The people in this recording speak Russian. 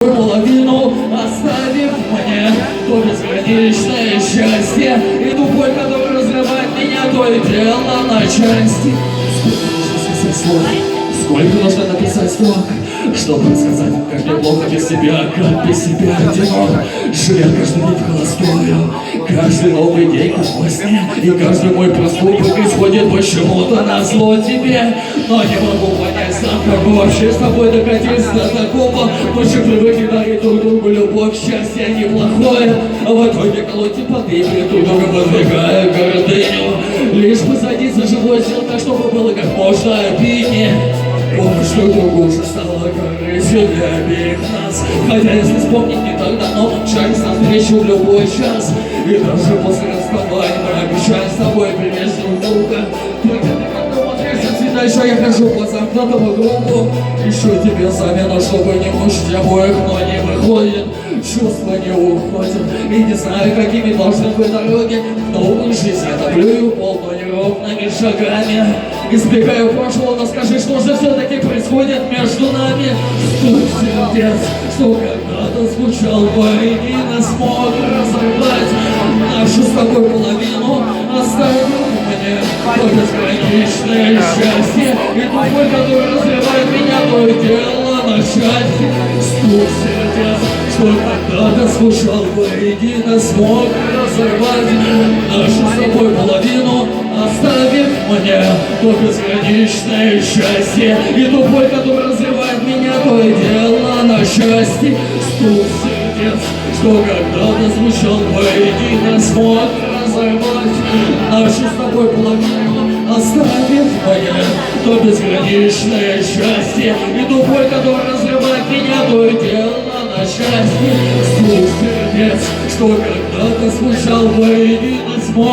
половину, оставив мне то бесконечное счастье и ту боль, которая разрывает меня, то и дело на части. Сколько нужно написать строк, чтобы рассказать, как мне плохо без тебя, как без тебя одинок. Живя каждый день холостою, каждый новый день как во сне, и каждый мой проступок исходит почему-то на зло тебе. Но не могу понять сам, как бы вообще с тобой докатиться до такого. Мы же привыкли дарить друг другу любовь, счастье неплохое, а в итоге колоть и подыгрывать друг друга, подвигая гордыню. Лишь бы садиться живой сил так, чтобы было как можно обиднее. Помню, что другу уже стало корыстью для обеих нас. Хотя если вспомнить не так давно, шанс на встречу в любой час. И даже после расставания мы обещаем с тобой привезть друг друга. Только ты как дома цвета, еще я хожу по замкнутому кругу. Ищу тебе замену, чтобы не мучить обоих, но не выходит. Чувства не уходят, и не знаю, какими должны быть дороги. В новую жизнь я топлю полно неровными шагами. Избегаю прошлого, но скажи, что же все-таки происходит между нами. Стук сердец, что когда-то звучал воедино, смог разорвать нашу с тобой половину. Оставил мне то бесконечное счастье и ту боль, которая разрывает меня, то и дело на части. Стук сердец, что когда-то звучал воедино, смог разорвать нашу с тобой половину. Оставив мне то бесконечное счастье и ту боль, которая разрывает меня, то и дело на счастье. Стук сердец, что когда-то звучал воедино, смог разорвать нашу с тобой половину. Оставив мне то бесконечное счастье и ту боль, которая разрывает меня, то и дело на счастье. Стук сердец, что когда-то звучал воедино,